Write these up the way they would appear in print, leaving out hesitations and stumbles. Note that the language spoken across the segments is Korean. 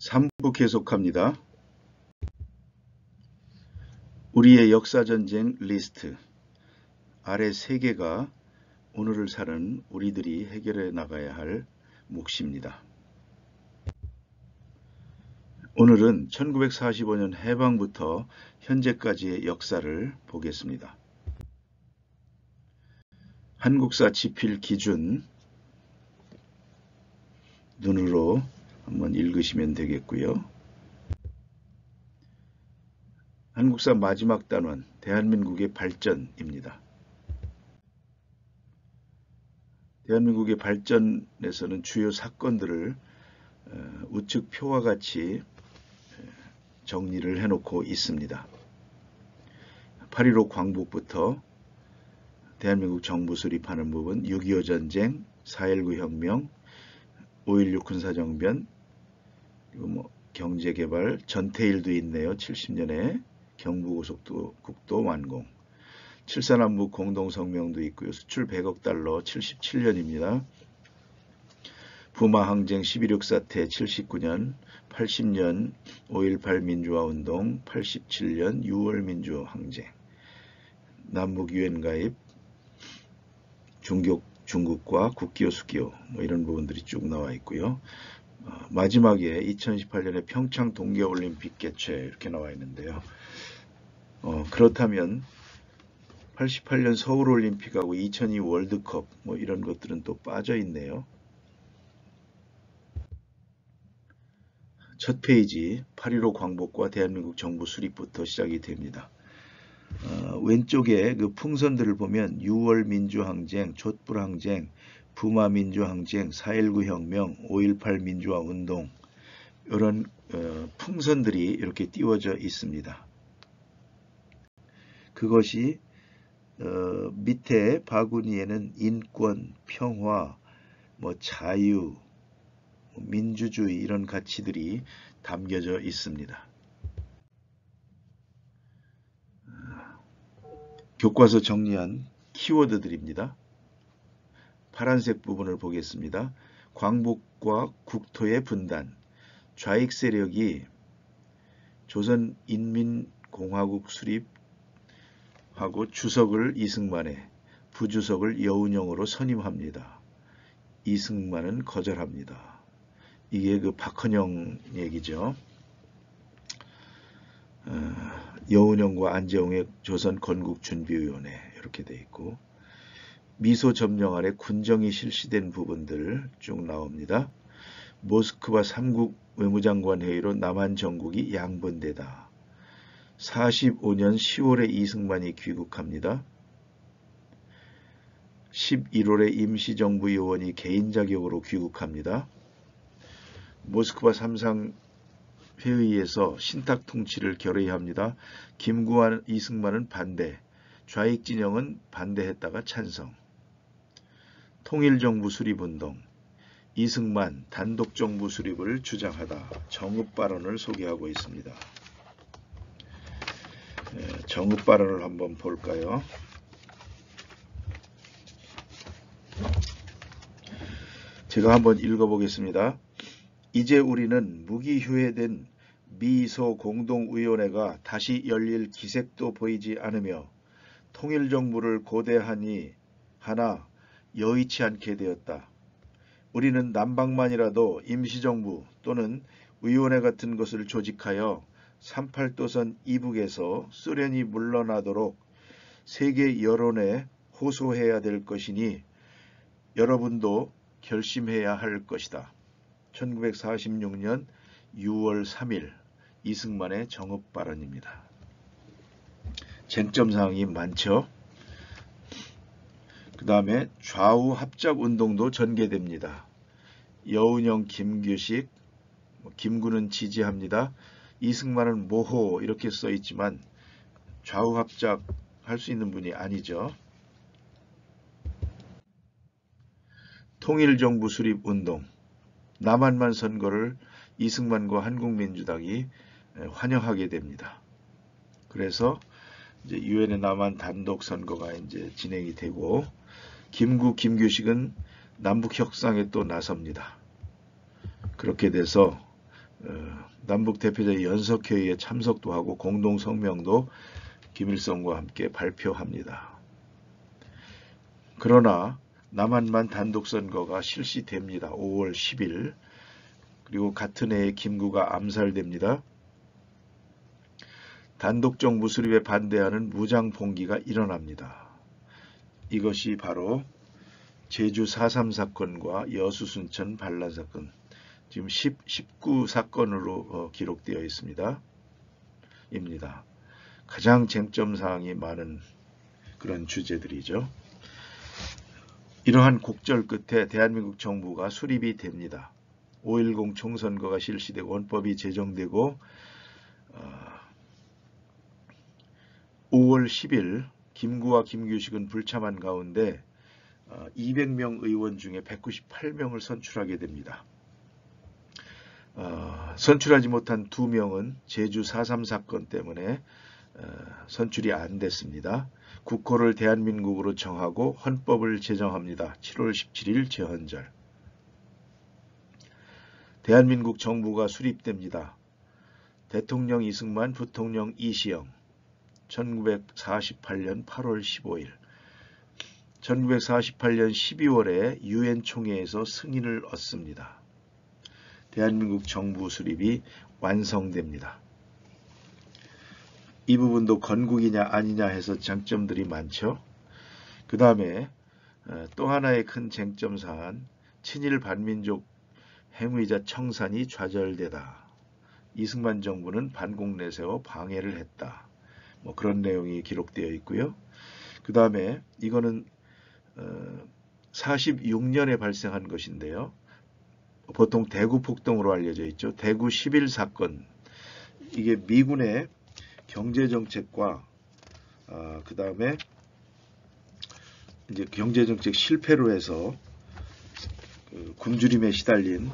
3부 계속합니다. 우리의 역사전쟁 리스트. 아래 3개가 오늘을 사는 우리들이 해결해 나가야 할 몫입니다. 오늘은 1945년 해방부터 현재까지의 역사를 보겠습니다. 한국사 지필 기준 눈으로 한번 읽으시면 되겠고요. 한국사 마지막 단원, 대한민국의 발전입니다. 대한민국의 발전에서는 주요 사건들을 우측 표와 같이 정리를 해놓고 있습니다. 8.15 광복부터 대한민국 정부 수립하는 부분, 6.25 전쟁, 4.19 혁명, 5.16 군사정변, 그리고 경제개발, 전태일도 있네요. 70년에 경부고속도국도 완공, 7.4남북 공동성명도 있고요. 수출 100억 달러 77년입니다. 부마항쟁 11.6 사태 79년, 80년 5.18 민주화운동, 87년 6월 민주항쟁, 남북 유엔 가입, 중국과 국기요 수기요 이런 부분들이 쭉 나와 있고요. 마지막에 2018년에 평창 동계올림픽 개최 이렇게 나와 있는데요. 그렇다면 88년 서울올림픽하고 2002 월드컵 이런 것들은 또 빠져 있네요. 첫 페이지 8.15 광복과 대한민국 정부 수립부터 시작이 됩니다. 왼쪽에 그 풍선들을 보면 6월 민주항쟁, 촛불항쟁, 부마민주항쟁, 4.19 혁명, 5.18 민주화운동 이런 풍선들이 이렇게 띄워져 있습니다. 그것이 밑에 바구니에는 인권, 평화, 자유, 민주주의 이런 가치들이 담겨져 있습니다. 교과서 정리한 키워드들입니다. 파란색 부분을 보겠습니다. 광복과 국토의 분단, 좌익 세력이 조선인민공화국 수립하고 주석을 이승만에, 부주석을 여운형으로 선임합니다. 이승만은 거절합니다. 이게 그 박헌영 얘기죠. 여운형과 안재홍의 조선 건국준비위원회 이렇게 돼 있고, 미소 점령 아래 군정이 실시된 부분들 쭉 나옵니다. 모스크바 3국 외무장관 회의로 남한 정국이 양분되다. 45년 10월에 이승만이 귀국합니다. 11월에 임시정부 요원이 개인 자격으로 귀국합니다. 모스크바 3상 회의에서 신탁 통치를 결의합니다. 김구와 이승만은 반대, 좌익 진영은 반대했다가 찬성. 통일정부 수립운동, 이승만 단독정부 수립을 주장하다. 정읍발언을 소개하고 있습니다. 정읍발언을 한번 볼까요? 제가 한번 읽어보겠습니다. 이제 우리는 무기휴회된 미소 공동위원회가 다시 열릴 기색도 보이지 않으며 통일정부를 고대하니 하나 여의치 않게 되었다. 우리는 남방만이라도 임시정부 또는 위원회 같은 것을 조직하여 38도선 이북에서 소련이 물러나도록 세계 여론에 호소해야 될 것이니 여러분도 결심해야 할 것이다. 1946년 6월 3일 이승만의 정읍발언입니다. 쟁점사항이 많죠. 그 다음에 좌우 합작운동도 전개됩니다. 여운형, 김규식, 김구는 지지합니다. 이승만은 모호 이렇게 써 있지만 좌우 합작할 수 있는 분이 아니죠. 통일정부 수립운동, 남한만 선거를 이승만과 한국민주당이 환영하게 됩니다. 그래서 이제 유엔의 남한 단독 선거가 이제 진행이 되고, 김구, 김규식은 남북 협상에 또 나섭니다. 그렇게 돼서 남북 대표자의 연석회의에 참석도 하고 공동 성명도 김일성과 함께 발표합니다. 그러나 남한만 단독 선거가 실시됩니다. 5월 10일. 그리고 같은 해에 김구가 암살됩니다. 단독 정부 수립에 반대하는 무장 봉기가 일어납니다. 이것이 바로 제주 4.3 사건과 여수 순천 반란 사건, 지금 19사건으로 기록되어 있습니다. 입니다. 가장 쟁점 사항이 많은 그런 주제들이죠. 이러한 곡절 끝에 대한민국 정부가 수립이 됩니다. 5.10 총선거가 실시되고 헌법이 제정되고 5월 10일 김구와 김규식은 불참한 가운데 200명 의원 중에 198명을 선출하게 됩니다. 선출하지 못한 2명은 제주 4.3 사건 때문에 선출이 안 됐습니다. 국호를 대한민국으로 정하고 헌법을 제정합니다. 7월 17일 제헌절. 대한민국 정부가 수립됩니다. 대통령 이승만, 부통령 이시영. 1948년 8월 15일. 1948년 12월에 유엔 총회에서 승인을 얻습니다. 대한민국 정부 수립이 완성됩니다. 이 부분도 건국이냐 아니냐 해서 장점들이 많죠. 그 다음에 또 하나의 큰 쟁점 사안, 친일 반민족 행위자 청산이 좌절되다. 이승만 정부는 반공 내세워 방해를 했다. 뭐 그런 내용이 기록되어 있고요. 그 다음에 이거는 46년에 발생한 것인데요. 보통 대구 폭동으로 알려져 있죠. 대구 11 사건. 이게 미군의 경제정책과 그 다음에 이제 경제정책 실패로 해서 굶주림에 시달린,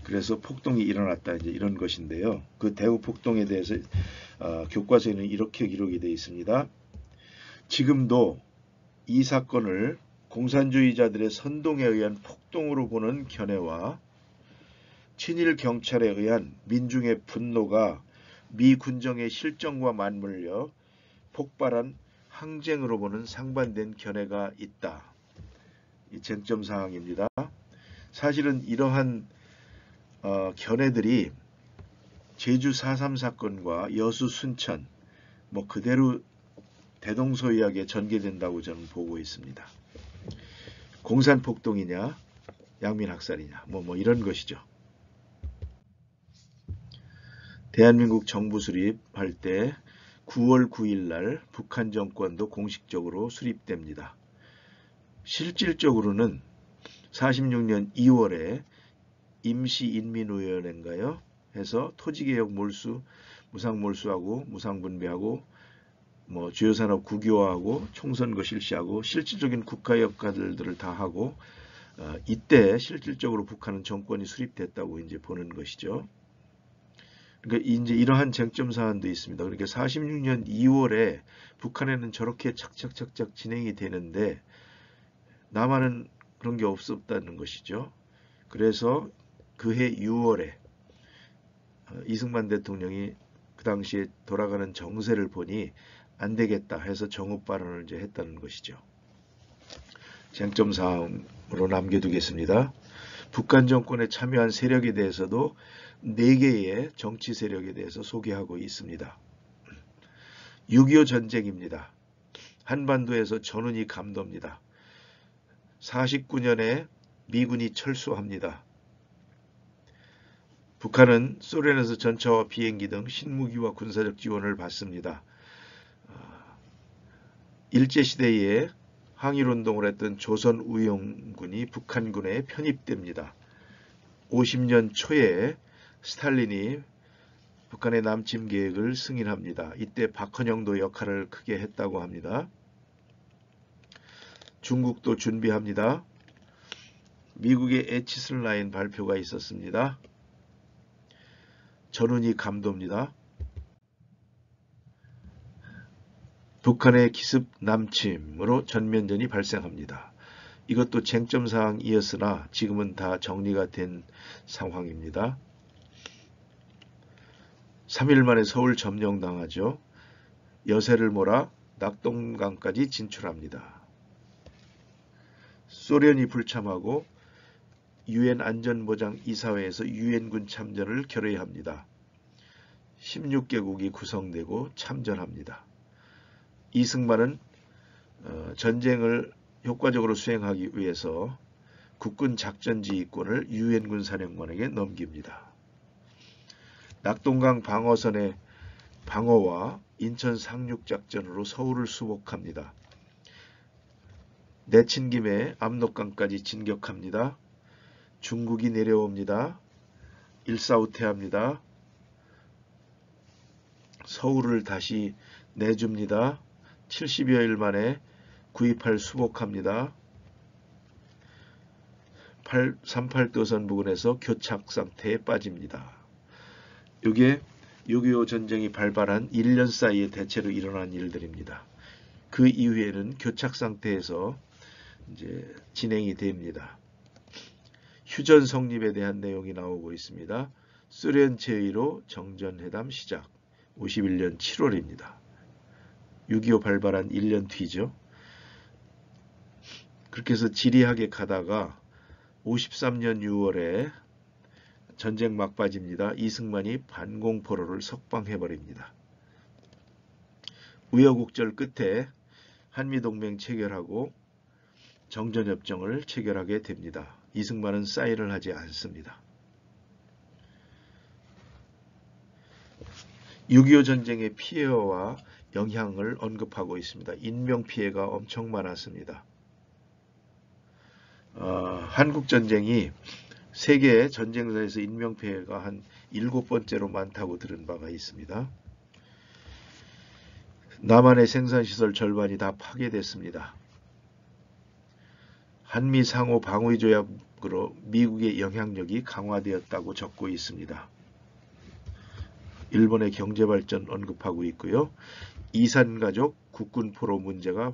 그래서 폭동이 일어났다, 이제 이런 것인데요. 그 대구 폭동에 대해서 교과서에는 이렇게 기록이 되어 있습니다. 지금도 이 사건을 공산주의자들의 선동에 의한 폭동으로 보는 견해와 친일 경찰에 의한 민중의 분노가 미 군정의 실정과 맞물려 폭발한 항쟁으로 보는 상반된 견해가 있다. 이 쟁점 사항입니다. 사실은 이러한 견해들이 제주 4.3 사건과 여수 순천 뭐 그대로 대동소이하게 전개된다고 저는 보고 있습니다. 공산폭동이냐 양민학살이냐 뭐 이런 것이죠. 대한민국 정부 수립할 때 9월 9일 날 북한 정권도 공식적으로 수립됩니다. 실질적으로는 46년 2월에 임시인민위원회인가요? 해서 토지개혁 몰수, 무상몰수하고 무상분배하고 뭐 주요산업 국유화하고 총선거 실시하고 실질적인 국가 역할들을 다 하고 이때 실질적으로 북한은 정권이 수립됐다고 이제 보는 것이죠. 그러니까 이제 이러한 쟁점 사안도 있습니다. 그러니까 46년 2월에 북한에는 저렇게 착착착착 진행이 되는데 남한은 그런 게 없었다는 것이죠. 그래서 그해 6월에 이승만 대통령이 그 당시에 돌아가는 정세를 보니 안 되겠다 해서 정업 발언을 이제 했다는 것이죠. 쟁점 사항으로 남겨두겠습니다. 북한 정권에 참여한 세력에 대해서도 4개의 정치 세력에 대해서 소개하고 있습니다. 6.25 전쟁입니다. 한반도에서 전운이 감돕니다. 49년에 미군이 철수합니다. 북한은 소련에서 전차와 비행기 등 신무기와 군사적 지원을 받습니다. 일제시대에 항일운동을 했던 조선우영군이 북한군에 편입됩니다. 50년 초에 스탈린이 북한의 남침 계획을 승인합니다. 이때 박헌영도 역할을 크게 했다고 합니다. 중국도 준비합니다. 미국의 에치슨 라인 발표가 있었습니다. 전운이 감돕니다. 북한의 기습 남침으로 전면전이 발생합니다. 이것도 쟁점사항이었으나 지금은 다 정리가 된 상황입니다. 3일 만에 서울 점령당하죠. 여세를 몰아 낙동강까지 진출합니다. 소련이 불참하고 유엔 안전보장이사회에서 유엔군 참전을 결의합니다. 16개국이 구성되고 참전합니다. 이승만은 전쟁을 효과적으로 수행하기 위해서 국군 작전지휘권을 유엔군 사령관에게 넘깁니다. 낙동강 방어선의 방어와 인천 상륙작전으로 서울을 수복합니다. 내친 김에 압록강까지 진격합니다. 중국이 내려옵니다. 일사후퇴합니다. 서울을 다시 내줍니다. 70여일 만에 9.28 수복합니다. 38도선 부근에서 교착 상태에 빠집니다. 이게 6.25 전쟁이 발발한 1년 사이에 대체로 일어난 일들입니다. 그 이후에는 교착 상태에서 이제 진행이 됩니다. 휴전 성립에 대한 내용이 나오고 있습니다. 소련 제의로 정전회담 시작. 51년 7월입니다. 6.25 발발한 1년 뒤죠. 그렇게 해서 지리하게 가다가 53년 6월에 전쟁 막바지입니다. 이승만이 반공포로를 석방해버립니다. 우여곡절 끝에 한미동맹 체결하고 정전협정을 체결하게 됩니다. 이승만은 사인을 하지 않습니다. 6.25 전쟁의 피해와 영향을 언급하고 있습니다. 인명피해가 엄청 많았습니다. 한국전쟁이 세계 전쟁사에서 인명피해가 한 7번째로 많다고 들은 바가 있습니다. 남한의 생산시설 절반이 다 파괴됐습니다. 한미 상호 방위 조약으로 미국의 영향력이 강화되었다고 적고 있습니다. 일본의 경제발전 언급하고 있고요. 이산가족 국군포로 문제가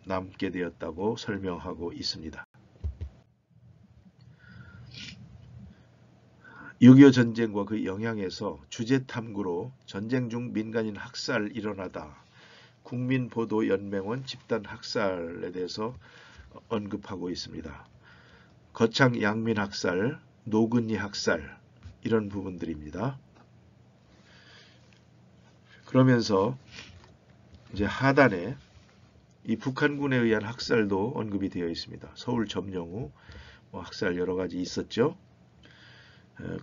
남게 되었다고 설명하고 있습니다. 6.25 전쟁과 그 영향에서 주제탐구로 전쟁 중 민간인 학살 일어나다. 국민보도연맹원 집단 학살에 대해서 언급하고 있습니다. 거창 양민 학살, 노근리 학살 이런 부분들입니다. 그러면서 이제 하단에 이 북한군에 의한 학살도 언급이 되어 있습니다. 서울 점령 후 학살 여러 가지 있었죠.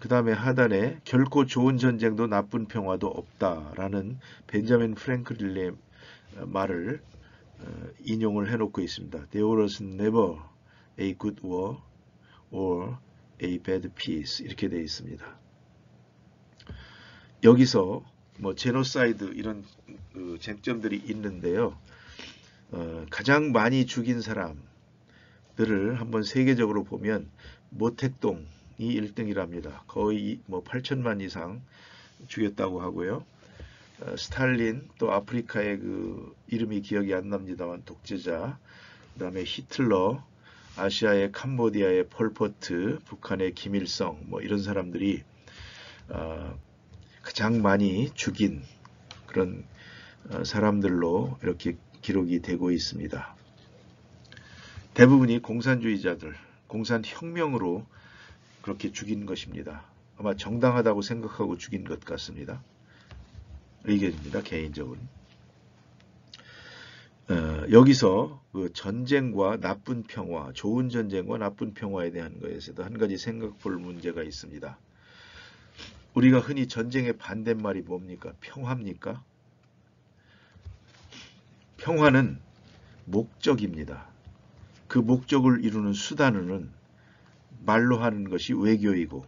그 다음에 하단에 결코 좋은 전쟁도 나쁜 평화도 없다라는 벤자민 프랭클린의 말을 인용을 해놓고 있습니다. There was never a good war or a bad peace 이렇게 되어 있습니다. 여기서 제노사이드 이런 쟁점들이 있는데요. 가장 많이 죽인 사람들을 한번 세계적으로 보면 모택동이 1등이랍니다. 거의 8천만 이상 죽였다고 하고요. 스탈린 또 아프리카의 그 이름이 기억이 안 납니다만 독재자, 그 다음에 히틀러, 아시아의 캄보디아의 폴포트, 북한의 김일성 이런 사람들이 가장 많이 죽인 그런 사람들로 이렇게 기록이 되고 있습니다. 대부분이 공산주의자들, 공산혁명으로 그렇게 죽인 것입니다. 아마 정당하다고 생각하고 죽인 것 같습니다. 의견입니다. 개인적으로. 여기서 그 전쟁과 나쁜 평화, 좋은 전쟁과 나쁜 평화에 대한 것에서도 한 가지 생각 볼 문제가 있습니다. 우리가 흔히 전쟁의 반대말이 뭡니까? 평화입니까? 평화는 목적입니다. 그 목적을 이루는 수단은 말로 하는 것이 외교이고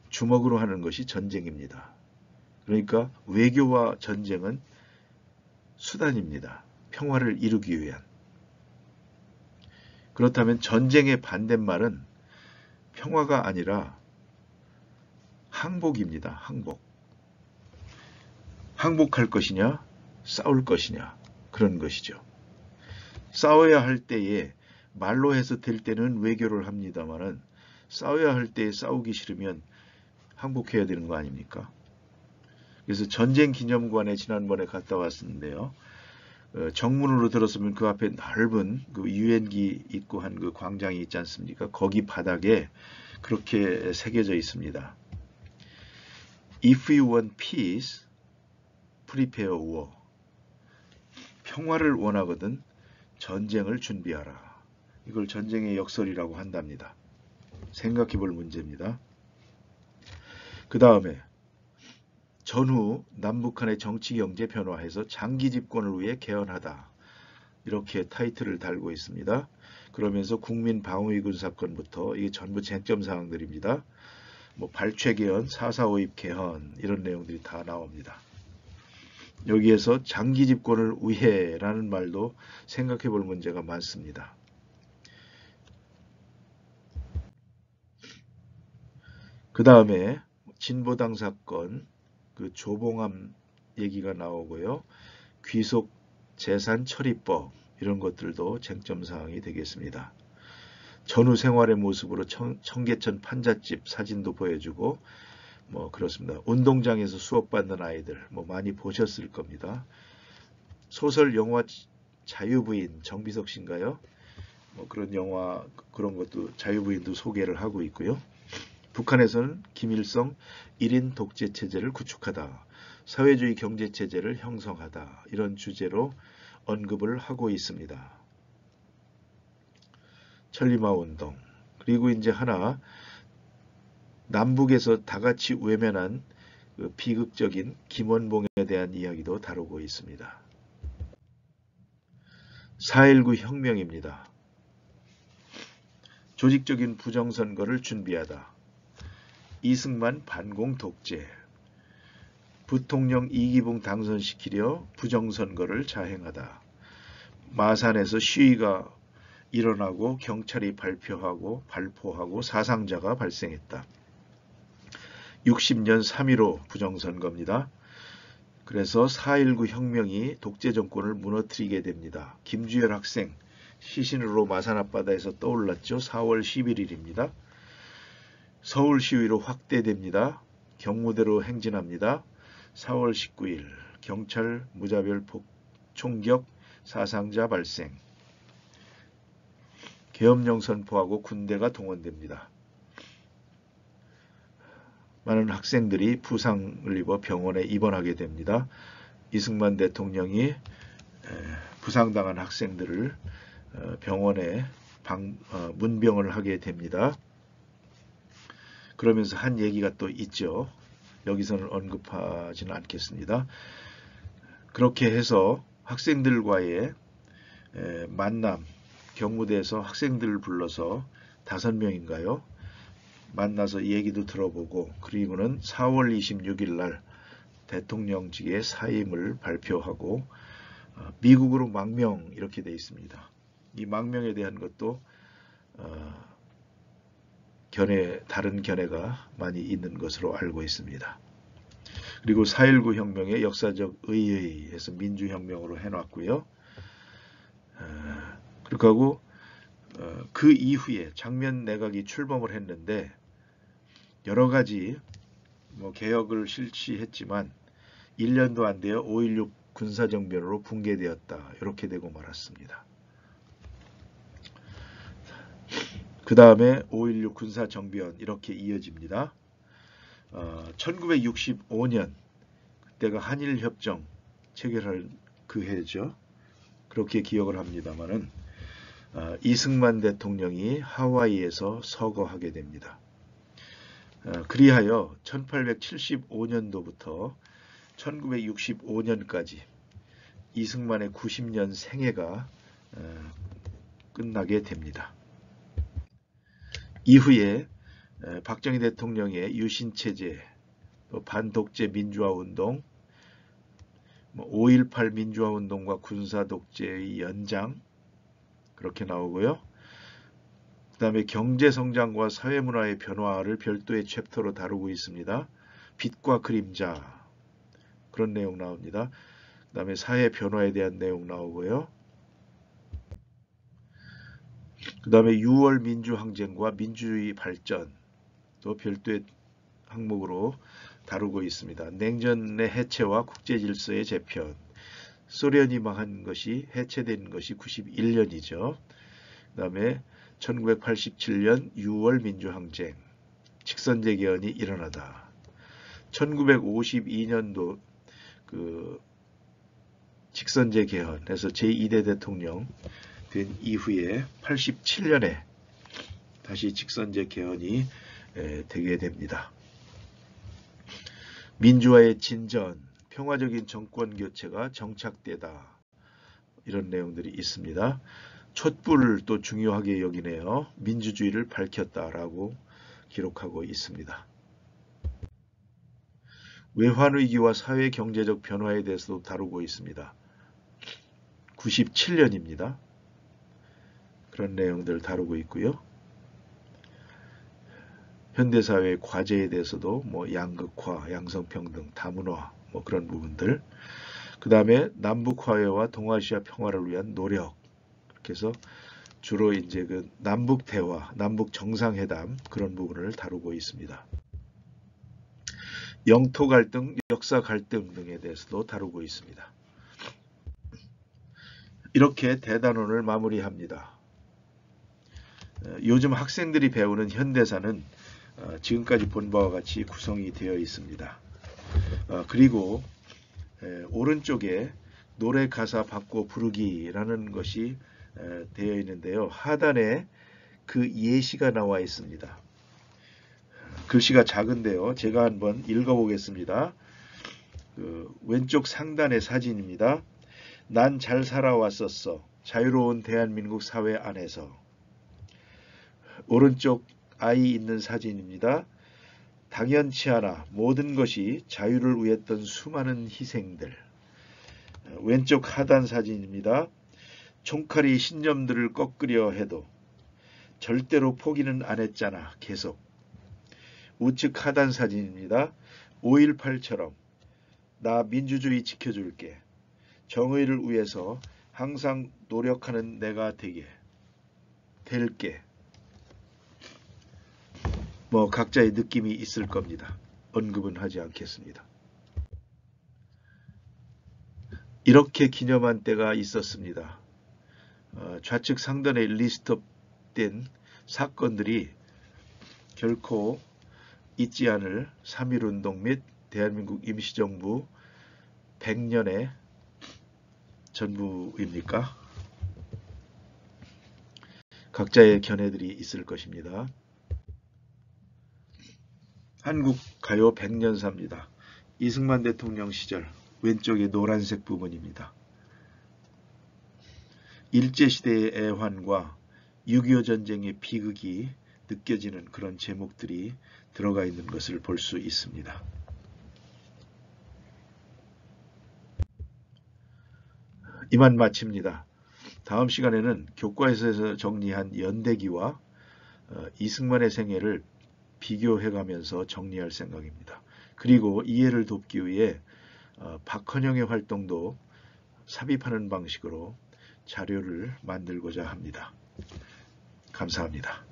주먹으로 하는 것이 전쟁입니다. 그러니까 외교와 전쟁은 수단입니다. 평화를 이루기 위한. 그렇다면 전쟁의 반대말은 평화가 아니라 항복입니다. 항복. 항복할 것이냐, 싸울 것이냐, 그런 것이죠. 싸워야 할 때에 말로 해서 될 때는 외교를 합니다만은 싸워야 할 때에 싸우기 싫으면 항복해야 되는 거 아닙니까? 그래서 전쟁기념관에 지난번에 갔다 왔었는데요. 정문으로 들어서면 그 앞에 넓은 그 유엔기 있고 한 그 광장이 있지 않습니까? 거기 바닥에 그렇게 새겨져 있습니다. If you want peace, prepare war. 평화를 원하거든 전쟁을 준비하라. 이걸 전쟁의 역설이라고 한답니다. 생각해 볼 문제입니다. 그 다음에 전후 남북한의 정치 경제 변화해서 장기 집권을 위해 개헌하다. 이렇게 타이틀을 달고 있습니다. 그러면서 국민 방위군 사건부터 이게 전부 쟁점 사항들입니다. 뭐 발췌 개헌, 4.4 5입 개헌 이런 내용들이 다 나옵니다. 여기에서 장기 집권을 위해라는 말도 생각해 볼 문제가 많습니다. 그 다음에 진보당 사건, 그 조봉암 얘기가 나오고요. 귀속 재산 처리법 이런 것들도 쟁점 사항이 되겠습니다. 전후 생활의 모습으로 청계천 판잣집 사진도 보여주고 뭐 그렇습니다. 운동장에서 수업받는 아이들 뭐 많이 보셨을 겁니다. 소설 영화 자유부인 정비석 씨인가요? 뭐 그런 영화 그런 것도 자유부인도 소개를 하고 있고요. 북한에서는 김일성 1인 독재 체제를 구축하다. 사회주의 경제 체제를 형성하다. 이런 주제로 언급을 하고 있습니다. 천리마 운동. 그리고 이제 하나 남북에서 다 같이 외면한 그 비극적인 김원봉에 대한 이야기도 다루고 있습니다. 4.19 혁명입니다. 조직적인 부정선거를 준비하다. 이승만 반공 독재. 부통령 이기붕 당선시키려 부정선거를 자행하다. 마산에서 시위가 일어나고 경찰이 발포하고 사상자가 발생했다. 60년 3.15 부정선거입니다. 그래서 4.19 혁명이 독재 정권을 무너뜨리게 됩니다. 김주열 학생 시신으로 마산 앞바다에서 떠올랐죠. 4월 11일입니다. 서울 시위로 확대됩니다. 경무대로 행진합니다. 4월 19일 경찰 무자별 총격 사상자 발생. 계엄령 선포하고 군대가 동원됩니다. 많은 학생들이 부상을 입어 병원에 입원하게 됩니다. 이승만 대통령이 부상당한 학생들을 병원에 문병을 하게 됩니다. 그러면서 한 얘기가 또 있죠. 여기서는 언급하지는 않겠습니다. 그렇게 해서 학생들과의 만남, 경무대에서 학생들을 불러서 5명인가요? 만나서 얘기도 들어보고 그리고는 4월 26일 날 대통령직의 사임을 발표하고 미국으로 망명 이렇게 되어 있습니다. 이 망명에 대한 것도 다른 견해가 많이 있는 것으로 알고 있습니다. 그리고 4.19 혁명의 역사적 의의에서 민주혁명으로 해놨고요. 그렇게 하고 그 이후에 장면 내각이 출범을 했는데 여러 가지 개혁을 실시했지만 1년도 안 되어 5.16 군사정변으로 붕괴되었다. 이렇게 되고 말았습니다. 그 다음에 5.16 군사정변 이렇게 이어집니다. 1965년 그때가 한일협정 체결할 그 해죠. 그렇게 기억을 합니다만은 이승만 대통령이 하와이에서 서거하게 됩니다. 그리하여 1875년도부터 1965년까지 이승만의 90년 생애가 끝나게 됩니다. 이후에 박정희 대통령의 유신체제, 반독재 민주화운동, 5.18 민주화운동과 군사독재의 연장 그렇게 나오고요. 그 다음에 경제성장과 사회문화의 변화를 별도의 챕터로 다루고 있습니다. 빛과 그림자 그런 내용 나옵니다. 그 다음에 사회 변화에 대한 내용 나오고요. 그 다음에 6월 민주항쟁과 민주주의 발전 또 별도의 항목으로 다루고 있습니다. 냉전의 해체와 국제질서의 재편. 소련이 망한 것이 해체된 것이 91년이죠. 그 다음에 1987년 6월 민주항쟁, 직선제 개헌이 일어나다. 1952년도 그 직선제 개헌에서 제2대 대통령 된 이후에 87년에 다시 직선제 개헌이 되게 됩니다. 민주화의 진전, 평화적인 정권 교체가 정착되다. 이런 내용들이 있습니다. 촛불을 또 중요하게 여기네요. 민주주의를 밝혔다라고 기록하고 있습니다. 외환위기와 사회 경제적 변화에 대해서도 다루고 있습니다. 97년입니다. 그런 내용들을 다루고 있고요. 현대사회의 과제에 대해서도 뭐 양극화, 양성평등, 다문화 뭐 그런 부분들. 그 다음에 남북화해와 동아시아 평화를 위한 노력. 이렇게 해서 주로 이제 그 남북 대화, 남북 정상회담 그런 부분을 다루고 있습니다. 영토 갈등, 역사 갈등 등에 대해서도 다루고 있습니다. 이렇게 대단원을 마무리합니다. 요즘 학생들이 배우는 현대사는 지금까지 본 바와 같이 구성이 되어 있습니다. 그리고 오른쪽에 노래 가사 바꿔 부르기라는 것이 되어 있는데요. 하단에 그 예시가 나와 있습니다. 글씨가 작은데요. 제가 한번 읽어보겠습니다. 왼쪽 상단의 사진입니다. 난 잘 살아왔었어. 자유로운 대한민국 사회 안에서. 오른쪽 아이 있는 사진입니다. 당연치 않아 모든 것이 자유를 위했던 수많은 희생들. 왼쪽 하단 사진입니다. 총칼이 신념들을 꺾으려 해도 절대로 포기는 안 했잖아. 계속. 우측 하단 사진입니다. 5.18처럼 나 민주주의 지켜줄게. 정의를 위해서 항상 노력하는 내가 될게. 뭐 각자의 느낌이 있을 겁니다. 언급은 하지 않겠습니다. 이렇게 기념한 때가 있었습니다. 좌측 상단에 리스트업된 사건들이 결코 잊지 않을 3.1운동 및 대한민국 임시정부 100년의 전부입니까? 각자의 견해들이 있을 것입니다. 한국 가요 100년사입니다. 이승만 대통령 시절 왼쪽의 노란색 부분입니다. 일제시대의 애환과 6.25 전쟁의 비극이 느껴지는 그런 제목들이 들어가 있는 것을 볼 수 있습니다. 이만 마칩니다. 다음 시간에는 교과서에서 정리한 연대기와 이승만의 생애를 비교해가면서 정리할 생각입니다. 그리고 이해를 돕기 위해 박헌영의 활동도 삽입하는 방식으로 자료를 만들고자 합니다. 감사합니다.